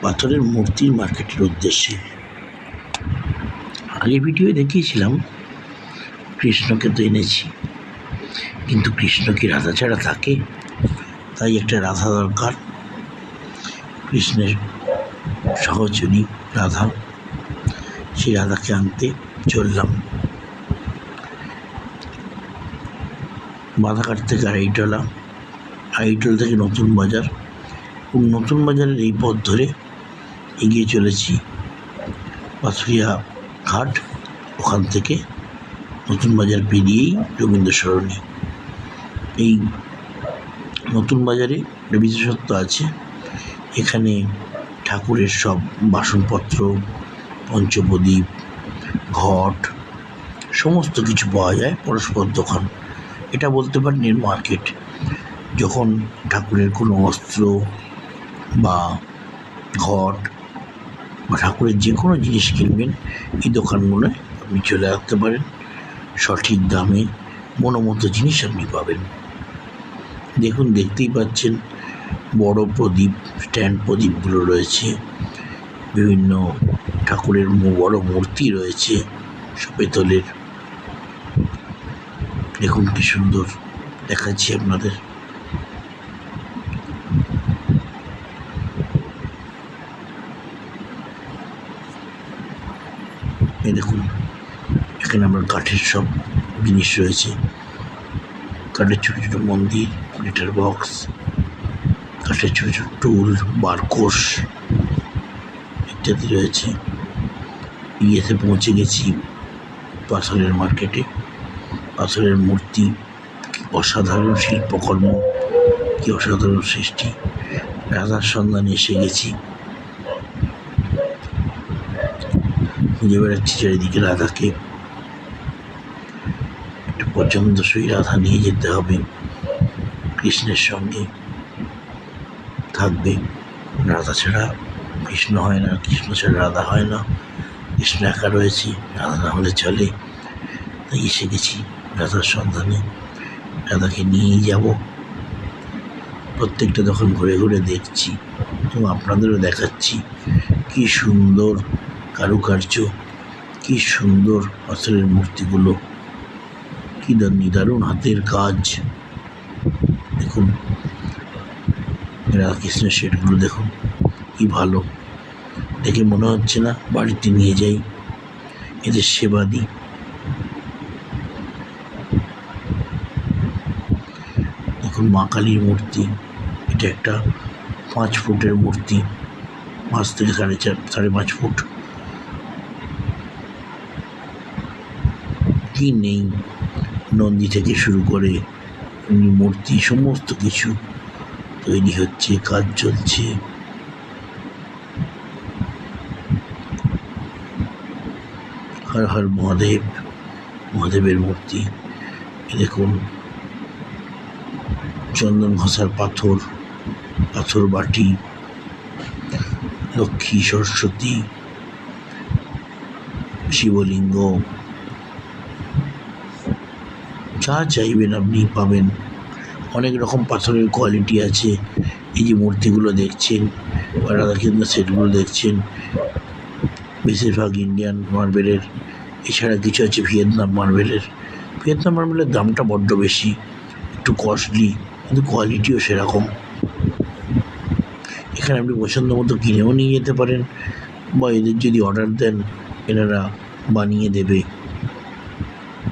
পাথরের মূর্তির মার্কেটের উদ্দেশ্যে। আগের ভিডিওয়ে দেখিয়েছিলাম কৃষ্ণকে তো এনেছি, কিন্তু কৃষ্ণ কি রাধা ছাড়া থাকে? তাই একটা রাধা দরকার। কৃষ্ণের সহচরী রাধা, সেই রাধাকে আনতে চললাম। বাধাঘাট থেকে আড়াইটলা থেকে নতুন বাজার, নতুন বাজারের এই পথ ধরে এগিয়ে চলেছি পাথুরিয়া ঘাট। ওখান থেকে নতুন বাজার পেরিয়েই রবীন্দ্র সরণি। এই নতুন বাজারে বিশেষত্ব আছে, এখানে ঠাকুরের সব বাসনপত্র, পঞ্চপ্রদীপ, ঘট সমস্ত কিছু পাওয়া যায় পরস্পর দোকান। এটা বলতে পারেন এর মার্কেট। যখন ঠাকুরের কোনো অস্ত্র বা ঘট বা ঠাকুরের যে কোনো জিনিস কিনবেন, এই দোকানগুলোয় আপনি চলে আসতে পারেন। সঠিক দামে মনোমতো জিনিস আপনি পাবেন। দেখুন, দেখতেই পাচ্ছেন বড় প্রদীপ, স্ট্যান্ড প্রদীপগুলো রয়েছে, বিভিন্ন ঠাকুরের বড় মূর্তি রয়েছে পেতলের। দেখুন কি সুন্দর দেখাচ্ছি আপনাদের। এই দেখুন, এখানে আমার কাঠের সব জিনিস রয়েছে, কাঠের ছোটো ছোটো মন্দির, লেটার বক্স, কাঠের ছোটো ছোটো টুল, বারকোশ ইত্যাদি রয়েছে। এসে পৌঁছে গেছি পাথরের মার্কেটে। পাথরের মূর্তি, অসাধারণ শিল্পকর্ম, কি অসাধারণ সৃষ্টি। রাধার সন্ধানে এসে গেছি, খুঁজে বেড়াচ্ছি চারিদিকে রাধাকে। একটা পছন্দসই রাধা নিয়ে যেতে হবে, কৃষ্ণের সঙ্গে থাকবে। রাধা ছাড়া কৃষ্ণ হয় না, কৃষ্ণ ছাড়া রাধা হয় না। কৃষ্ণ একা রয়েছে, রাধা না হলে চলে। তাই এসে গেছি রাধার সন্ধানে, রাধাকে নিয়েই যাব। প্রত্যেকটা দোকান ঘুরে ঘুরে দেখছি এবং আপনাদেরও দেখাচ্ছি কি সুন্দর কারুকার্য, কি সুন্দর পাথরের মূর্তিগুলো, কি নিদারুণ হাতের কাজ। দেখুন রাধাকৃষ্ণের শেডগুলো দেখুন, কি ভালো। দেখে মনে হচ্ছে না বাড়িতে নিয়ে যাই, এদের সেবা দিই। দেখুন মা কালীর মূর্তি, এটা একটা 5 ফুটের মূর্তি, 5 থেকে 4.5 ফুট। কি নেই, নন্দী থেকে শুরু করে মূর্তি সমস্ত কিছু তৈরি হচ্ছে, কাজ চলছে। হর হর মহাদেব, মহাদেবের মূর্তি। দেখুন চন্দন ঘষার পাথর, পাথর বাটি, লক্ষ্মী, সরস্বতী, শিবলিঙ্গ, যা চাইবেন আপনি পাবেন। অনেক রকম পাথরের কোয়ালিটি আছে। এই যে মূর্তিগুলো দেখছেন বা রাধাকৃষ্ণ সেটগুলো দেখছেন, বেশিরভাগ ইন্ডিয়ান মার্বেলের। এছাড়া কিছু আছে ভিয়েতনাম মার্বেলের। ভিয়েতনাম মার্বেলের দামটা বড্ড বেশি, একটু কস্টলি, কিন্তু কোয়ালিটিও সেরকম। এখানে আপনি পছন্দ মতো কিনেও নিয়ে যেতে পারেন, বা এদের যদি অর্ডার দেন এনারা বানিয়ে দেবে।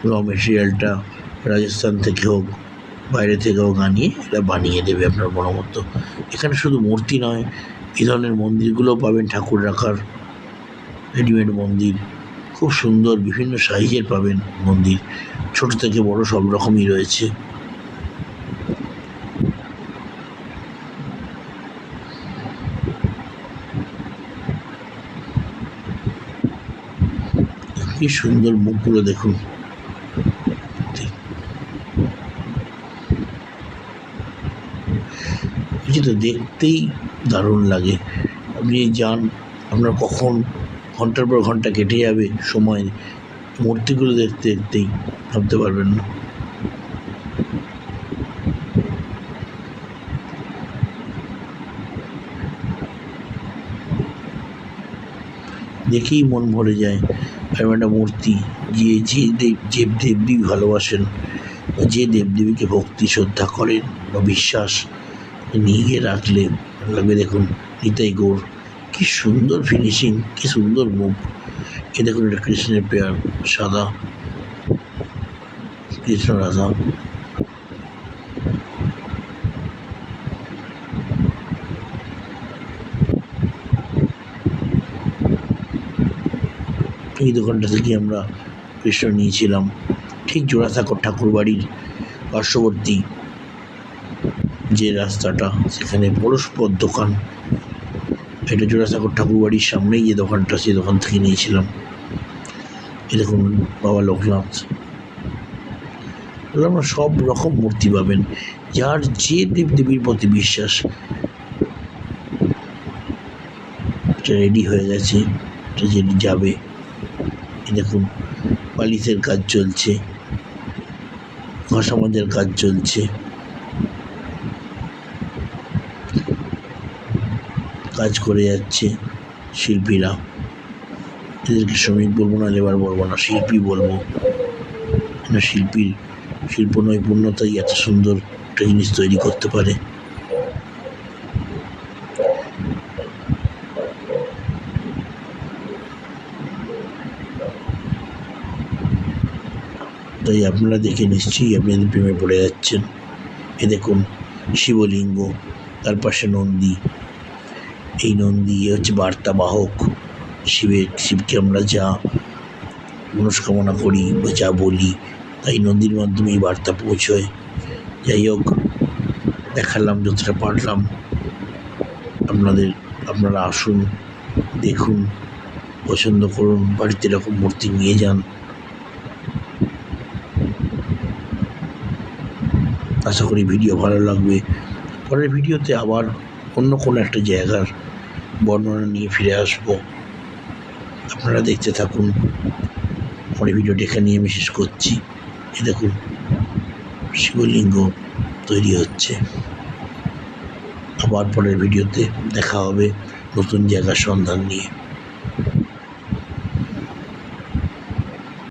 র মেটেরিয়ালটা রাজস্থান থেকে হোক, বাইরে থেকে হোক আনিয়ে এরা বানিয়ে দেবে আপনার মন মতো। এখানে শুধু মূর্তি নয়, এই ধরনের মন্দিরগুলোও পাবেন, ঠাকুর রাখার রেডিমেড মন্দির, খুব সুন্দর বিভিন্ন সাইজের পাবেন মন্দির, ছোট থেকে বড় সব রকমই রয়েছে। কি সুন্দর মুখগুলো দেখুন। যেটা দেখতেই দারুণ লাগে। আপনি যান, আপনার কখন ঘন্টার পর ঘন্টা কেটে যাবে সময় মূর্তিগুলো দেখতে দেখতেই ভাবতে পারবেন না। দেখেই মন ভরে যায়। এরকম একটা মূর্তি যে দেবদেবী ভালোবাসেন, যে দেবদেবীকে ভক্তি শ্রদ্ধা করেন বা বিশ্বাস নিয়ে রাখলে লাগবে। দেখুন নিতাই গৌর, কি সুন্দর ফিনিশিং, কি সুন্দর মুখ। এ দেখুন এটা কৃষ্ণের পেয়ার, সাদা কৃষ্ণ রাধা। এই দোকানটা থেকে আমরা কৃষ্ণ নিয়েছিলাম। ঠিক জোড়াসাঁকোর ঠাকুর বাড়ির পার্শ্ববর্তী যে রাস্তাটা, সেখানে পরস্পর দোকান। এটা জোড়াসাঁকোর ঠাকুর বাড়ির সামনেই যে দোকানটা, সেই দোকান থেকে নিয়েছিলাম। এরকম বাবা লোকনাথ, আমরা সব রকম মূর্তি পাবেন। যার যে দেবদেবীর প্রতি বিশ্বাস, রেডি হয়ে গেছে, যে যাবে। দেখুন পালিশের কাজ চলছে, ঘষামাজের কাজ চলছে, কাজ করে যাচ্ছে শিল্পীরা। এদেরকে শ্রমিক বলবো না, লেবার বলবো না, শিল্পী বলবো। শিল্পীর শিল্প নৈপুণ্যতাই এত সুন্দর একটা জিনিস তৈরি করতে পারে। তাই আপনারা দেখে নিশ্চয়ই আপনাদের প্রেমে পড়ে যাচ্ছেন। এ দেখুন শিবলিঙ্গ, তার পাশে নন্দী। এই নন্দী হচ্ছে বার্তাবাহক। শিবকে আমরা যা মনস্কামনা করি বা যা বলি, তাই নন্দীর মাধ্যমে এই বার্তা পৌঁছয়। যাই হোক, দেখালাম যতটা পারলাম আপনারা আসুন, দেখুন, পছন্দ করুন, বাড়িতে এরকম মূর্তি নিয়ে যান। আশা করি ভিডিও ভালো লাগবে। পরের ভিডিওতে আবার অন্য কোনো একটা জায়গার বর্ণনা নিয়ে ফিরে আসবো। আপনারা দেখতে থাকুন। আমার ভিডিওটি এখানে আমি শেষ করছি। এ দেখুন শিবলিঙ্গ তৈরি হচ্ছে। আবার পরের ভিডিওতে দেখা হবে নতুন জায়গার সন্ধান নিয়ে।